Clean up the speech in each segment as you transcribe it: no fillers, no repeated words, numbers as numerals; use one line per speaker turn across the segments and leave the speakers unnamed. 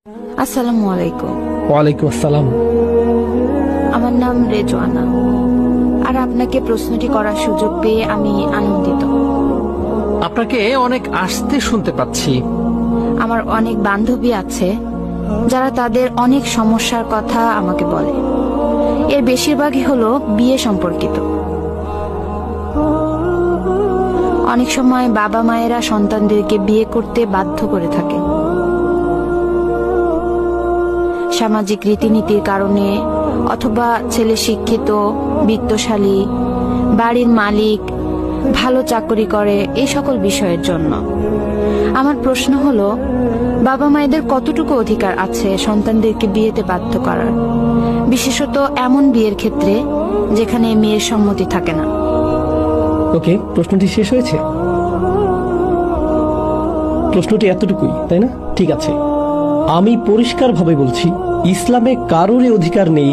আসসালামু আলাইকুম।
ওয়ালাইকুম আসসালাম।
আমার নাম রেজওয়ানা, আর আপনাকে প্রশ্নটি করার সুযোগ পেয়ে আমি আনন্দিত।
আপনাকে অনেক আস্তে শুনতে পাচ্ছি।
আমার অনেক বান্ধবী আছে যারা তাদের অনেক সমস্যার কথা আমাকে বলে। এর বেশিরভাগই হলো বিয়ে সম্পর্কিত। অনেক সময় বাবা মায়েরা সন্তানদেরকে বিয়ে করতে বাধ্য করে থাকে। সামাজিক রীতিনীতির কারণে, অথবা ছেলে শিক্ষিত, বিত্তশালী, বাড়ির মালিক, ভালো চাকরি করে, এই সকল বিষয়ের জন্য। আমার প্রশ্ন হলো, বাবা মায়েদের কতটুকু অধিকার আছে সন্তানদেরকে বিয়েতে বাধ্য করার, বিশেষত এমন বিয়ের ক্ষেত্রে যেখানে মেয়ের সম্মতি থাকে না?
ওকে, প্রশ্নটি শেষ হয়েছে? প্রশ্নটি এতটুকুই, তাই না? ঠিক আছে, আমি পরিষ্কারভাবে বলছি, ইসলামে কারোরই অধিকার নেই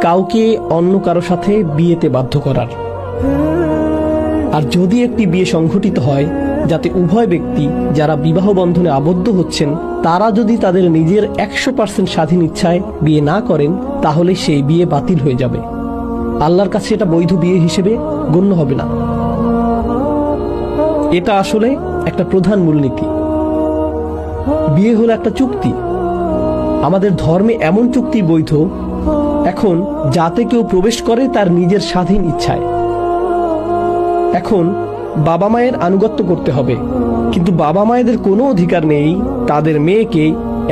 কাউকে অন্য কারো সাথে বিয়েতে বাধ্য করার। আর যদি একটি বিয়ে সংঘটিত হয় যাতে উভয় ব্যক্তি যারা বিবাহ বন্ধনে আবদ্ধ হচ্ছেন তারা যদি তাদের নিজের 100% স্বাধীন ইচ্ছায় বিয়ে না করেন, তাহলে সেই বিয়ে বাতিল হয়ে যাবে। আল্লাহর কাছে এটা বৈধ বিয়ে হিসেবে গণ্য হবে না। এটা আসলে একটা প্রধান মূলনীতি। বিয়ে হলো একটা চুক্তি। আমাদের ধর্মে এমন চুক্তি বৈধ এখন যাতে কেউ প্রবেশ করে তার নিজের স্বাধীন ইচ্ছায়। এখন বাবা মায়ের আনুগত্য করতে হবে, কিন্তু বাবা মায়েদের কোনো অধিকার নেই তাদের মেয়েকে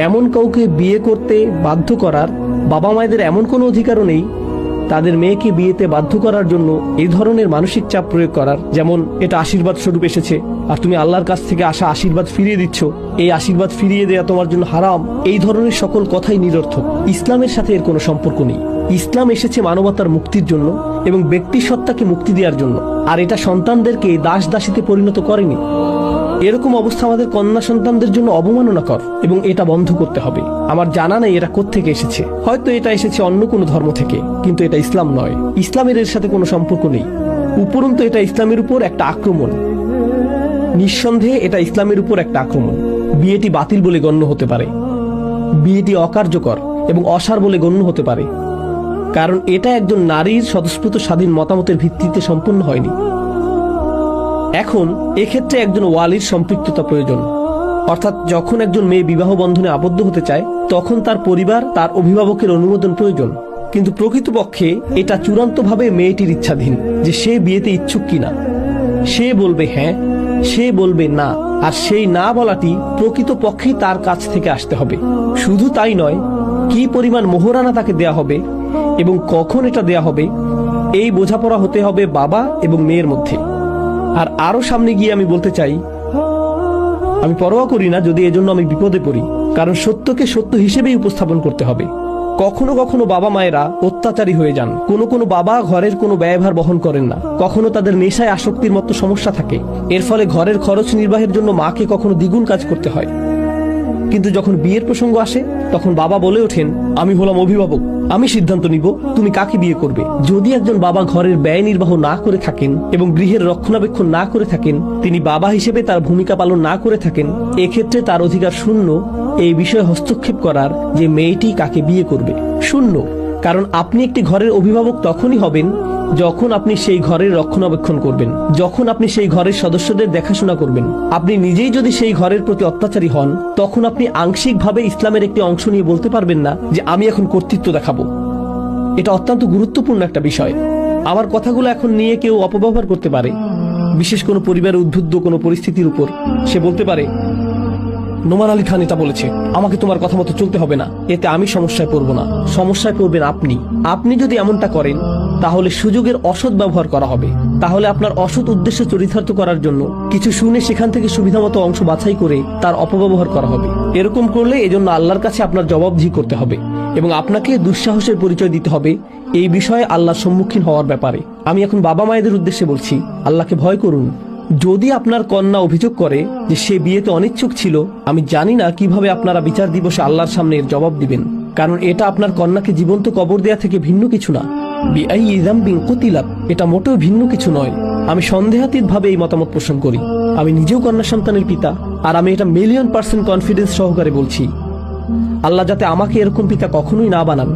এমন কাউকে বিয়ে করতে বাধ্য করার। বাবা মায়েদের এমন কোনো অধিকারও নেই তাদের মেয়েকে বিয়েতে বাধ্য করার জন্য এই ধরনের মানসিক চাপ প্রয়োগ করার, যেমন এটা আশীর্বাদ স্বরূপ এসেছে আর তুমি আল্লাহর কাছ থেকে আসা আশীর্বাদ ফিরিয়ে দিচ্ছ, এই আশীর্বাদ ফিরিয়ে দেওয়া তোমার জন্য হারাম। এই ধরনের সকল কথাই নিরর্থক। ইসলামের সাথে এর কোনো সম্পর্ক নেই। ইসলাম এসেছে মানবতার মুক্তির জন্য এবং ব্যক্তি সত্তাকে মুক্তি দেওয়ার জন্য, আর এটা সন্তানদেরকে দাস দাসীতে পরিণত করেনি। এরকম অবস্থা আমাদের কন্যা সন্তানদের জন্য অবমাননাকর এবং এটা বন্ধ করতে হবে। আমার জানা নেই এটা কোত্থেকে এসেছে, হয়তো এটা এসেছে অন্য কোনো ধর্ম থেকে, কিন্তু এটা ইসলাম নয়। ইসলামের এর সাথে কোনো সম্পর্ক নেই। উপরন্তু এটা ইসলামের উপর একটা আক্রমণ। নিঃসন্দেহে এটা ইসলামের উপর একটা আক্রমণ। বিয়েটি বাতিল বলে গণ্য হতে পারে, বিয়েটি অকার্যকর এবং অসার বলে গণ্য হতে পারে, কারণ এটা একজন নারীর স্বতঃস্ফূর্ত স্বাধীন মতামতের ভিত্তিতে সম্পন্ন হয়নি। এখন এক্ষেত্রে একজন ওয়ালির সম্পৃক্ততা প্রয়োজন, অর্থাৎ যখন একজন মেয়ে বিবাহ বন্ধনে আবদ্ধ হতে চায় তখন তার পরিবার, তার অভিভাবকের অনুমোদন প্রয়োজন। কিন্তু প্রকৃতপক্ষে এটা চূড়ান্তভাবে মেয়েটির ইচ্ছাধীন যে সে বিয়েতে ইচ্ছুক কিনা। সে বলবে হ্যাঁ, সে বলবে না, আর সেই না বলাটি প্রকৃতপক্ষেই তার কাছ থেকে আসতে হবে। শুধু তাই নয়, কি পরিমাণ মোহরানা তাকে দেয়া হবে এবং কখন এটা দেয়া হবে, এই বোঝাপড়া হতে হবে বাবা এবং মেয়ের মধ্যে। আর আরো সামনে গিয়ে আমি বলতে চাই, আমি পরোয়া করি না যদি এজন্য আমি বিপদে পড়ি, কারণ সত্যকে সত্য হিসেবেই উপস্থাপন করতে হবে। কখনো কখনো বাবা মায়েরা অত্যাচারী হয়ে যান, কোনো বাবা ঘরের কোনো ব্যয়ভার বহন করেন না, কখনো তাদের নেশায় আসক্তির মতো সমস্যা থাকে, এর ফলে ঘরের খরচ নির্বাহের জন্য মাকে কখনো দ্বিগুণ কাজ করতে হয়। কিন্তু যখন বিয়ের প্রসঙ্গ আসে তখন বাবা বলে ওঠেন, আমি হলাম অভিভাবক, আমি সিদ্ধান্ত নিব তুমি কাকে বিয়ে করবে। যদি একজন বাবা ঘরের ব্যয় নির্বাহ না করে থাকেন এবং গৃহের রক্ষণাবেক্ষণ না করে থাকেন, তিনি বাবা হিসেবে তার ভূমিকা পালন না করে থাকেন, এক্ষেত্রে তার অধিকার শূন্য এই বিষয়ে হস্তক্ষেপ করার যে মেয়েটি কাকে বিয়ে করবে। শূন্য, কারণ আপনি একটি ঘরের অভিভাবক তখনই হবেন যখন আপনি সেই ঘরের রক্ষণাবেক্ষণ করবেন, যখন আপনি সেই ঘরের সদস্যদের দেখাশোনা করবেন। আপনি নিজেই যদি সেই ঘরের প্রতি অত্যাচারী হন, তখন আপনি আংশিকভাবে ইসলামের একটি অংশ নিয়ে বলতে পারবেন না যে আমি এখন কর্তৃত্ব দেখাবো। এটা অত্যন্ত গুরুত্বপূর্ণ একটা বিষয়। আমার কথাগুলো এখন নিয়ে কেউ অপব্যবহার করতে পারে, বিশেষ কোনো পরিবারের উদ্বুদ্ধ কোনো পরিস্থিতির উপর। সে বলতে পারে, নোমান আলী খান এটা বলেছে, আমাকে তোমার কথা মতো চলতে হবে না, এতে আমি সমস্যায় পড়বো না। সমস্যায় পড়বেন আপনি। আপনি যদি এমনটা করেন তাহলে সুযোগের অসৎ ব্যবহার করা হবে। তাহলে আপনার অসৎ উদ্দেশ্য চরিতার্থ করার জন্য কিছু শুনে সেখান থেকে সুবিধামতো অংশ বাছাই করে তার অপব্যবহার করা হবে। এরকম করলে এজন্য আল্লাহর কাছে আপনার জবাবদিহি করতে হবে এবং আপনাকে দুঃসাহসের পরিচয় দিতে হবে এই বিষয়ে আল্লাহর সম্মুখীন হওয়ার ব্যাপারে। আমি এখন বাবা মায়েদের উদ্দেশ্যে বলছি, আল্লাহকে ভয় করুন। যদি আপনার কন্যা অভিযোগ করে যে সে বিয়েতে অনিচ্ছুক ছিল, আমি জানি না কিভাবে আপনারা বিচার দিবসে আল্লাহর সামনে এর জবাব দিবেন, কারণ এটা আপনার কন্যাকে জীবন্ত কবর দেয়া থেকে ভিন্ন কিছু না। এটা মোটেও ভিন্ন কিছু নয়। আমি সন্দেহাতীত ভাবে এই মতামত পোষণ করি। আমি নিজেও কন্যা সন্তানের পিতা, আর আমি এটা 1,000,000% কনফিডেন্স সহকারে বলছি। আল্লাহ যাতে আমাকে এরকম পিতা কখনোই না বানান।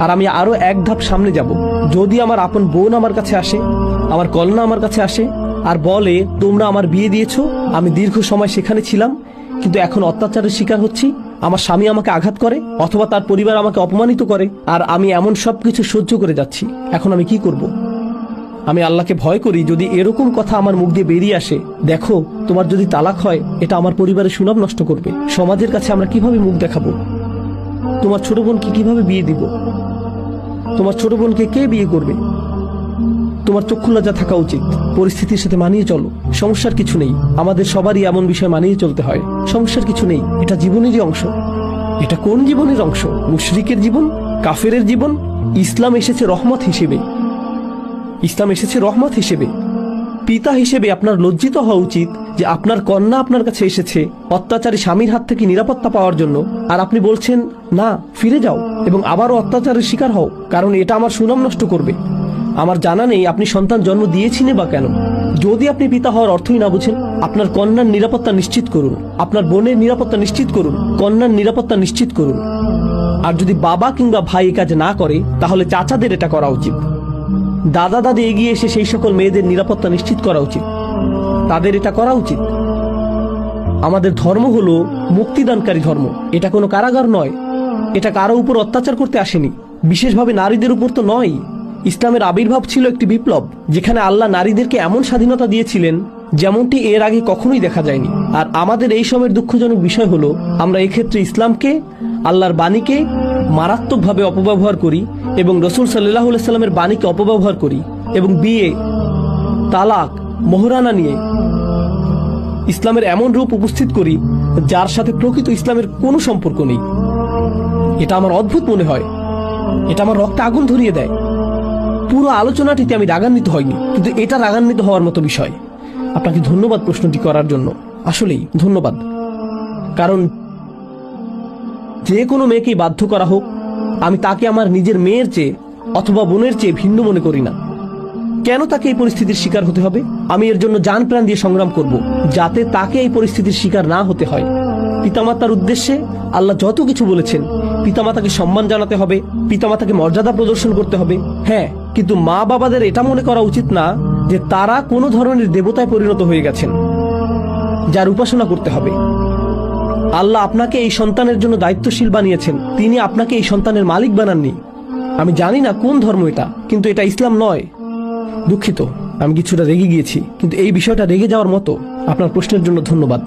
আর আমি আরো এক ধাপ সামনে যাব। যদি আমার আপন বোন আমার কাছে আসে, আমার কন্যা আমার কাছে আসে আর বলে, তোমরা আমার বিয়ে দিয়েছো, আমি দীর্ঘ সময় সেখানে ছিলাম, কিন্তু এখন অত্যাচারের শিকার হচ্ছি, আমার স্বামী আমাকে আঘাত করে অথবা তার পরিবার আমাকে অপমানিত করে, আর আমি এমন সবকিছু সহ্য করে যাচ্ছি, এখন আমি কি করব? আমি আল্লাহকে ভয় করি যদি এরকম কথা আমার মুখ দিয়ে বেরিয়ে আসে, দেখো তোমার যদি তালাক হয় এটা আমার পরিবারের সুনাম নষ্ট করবে, সমাজের কাছে আমরা কিভাবে মুখ দেখাবো, তোমার ছোট বোনকে কিভাবে বিয়ে দিব, তোমার ছোট বোনকে কে বিয়ে করবে? তোমার চক্ষু লজ্জা থাকা উচিত। পরিস্থিতির সাথে মানিয়ে চলো, সমস্যার কিছু নেই। আমাদের সবারই এমন বিষয় মানিয়ে চলতে হয়, সমস্যার কিছু নেই, এটা জীবনেরই অংশ। এটা কোন জীবনের অংশ? মুশরিকের জীবন, কাফেরের জীবন? ইসলাম এসেছে রহমত হিসেবে। ইসলাম এসেছে রহমত হিসেবে। পিতা হিসেবে আপনার লজ্জিত হওয়া উচিত যে আপনার কন্যা আপনার কাছে এসেছে অত্যাচারী স্বামীর হাত থেকে নিরাপত্তা পাওয়ার জন্য, আর আপনি বলছেন না, ফিরে যাও এবং আবারও অত্যাচারের শিকার হও, কারণ এটা আমার সুনাম নষ্ট করবে। আমার জানা নেই আপনি সন্তান জন্ম দিয়েছিলেন বা কেন। যদি আপনি পিতা হওয়ার অর্থই না বুঝেন, আপনার কন্যার নিরাপত্তা নিশ্চিত করুন, আপনার বোনের নিরাপত্তা নিশ্চিত করুন, কন্যার নিরাপত্তা নিশ্চিত করুন। আর যদি বাবা কিংবা ভাই এই কাজ না করে, তাহলে চাচাদের এটা করা উচিত। দাদা দাদি এগিয়ে এসে সেই সকল মেয়েদের নিরাপত্তা নিশ্চিত করা উচিত, তাদের এটা করা উচিত। আমাদের ধর্ম হলো মুক্তিদানকারী ধর্ম, এটা কোনো কারাগার নয়, এটা কারো উপর অত্যাচার করতে আসেনি, বিশেষভাবে নারীদের উপর তো নয়। ইসলামের আবির্ভাব ছিল একটি বিপ্লব, যেখানে আল্লাহ নারীদেরকে এমন স্বাধীনতা দিয়েছিলেন যেমনটি এর আগে কখনোই দেখা যায়নি। আর আমাদের এই সময়ের দুঃখজনক বিষয় হলো আমরা এক্ষেত্রে ইসলামকে, আল্লাহর বাণীকে মারাত্মকভাবে অপব্যবহার করি এবং রসুল সাল্লাল্লাহু আলাইহি সাল্লামের বাণীকে অপব্যবহার করি এবং বিয়ে, তালাক, মোহরানা নিয়ে ইসলামের এমন রূপ উপস্থিত করি যার সাথে প্রকৃত ইসলামের কোনো সম্পর্ক নেই। এটা আমার অদ্ভুত মনে হয়, এটা আমার রক্তে আগুন ধরিয়ে দেয়। পুরো আলোচনাটিতে আমি রাগান্বিত হইনি, কিন্তু এটা রাগান্বিত হওয়ার মতো বিষয়। আপনাকে ধন্যবাদ প্রশ্নটি করার জন্য, আসলেই ধন্যবাদ। কারণ যে কোনো মেয়েকেই বাধ্য করা হোক, আমি তাকে আমার নিজের মেয়ের চেয়ে অথবা বোনের চেয়ে ভিন্ন মনে করি না। কেন তাকে এই পরিস্থিতির শিকার হতে হবে? আমি এর জন্য জান প্রাণ দিয়ে সংগ্রাম করব, যাতে তাকে এই পরিস্থিতির শিকার না হতে হয়। পিতামাতার উদ্দেশ্যে আল্লাহ যত কিছু বলেছেন, পিতামাতাকে সম্মান জানাতে হবে, পিতামাতাকে মর্যাদা প্রদর্শন করতে হবে, হ্যাঁ, কিন্তু মা বাবাদের এটা মনে করা উচিত না যে তারা কোনো ধরনের দেবতায় পরিণত হয়ে গেছেন যার উপাসনা করতে হবে। আল্লাহ আপনাকে এই সন্তানের জন্য দায়িত্বশীল বানিয়েছেন, তিনি আপনাকে এই সন্তানের মালিক বানাননি। আমি জানি না কোন ধর্ম এটা, কিন্তু এটা ইসলাম নয়। দুঃখিত, আমি কিছুটা রেগে গিয়েছি, কিন্তু এই বিষয়টা রেগে যাওয়ার মতো। আপনার প্রশ্নের জন্য ধন্যবাদ।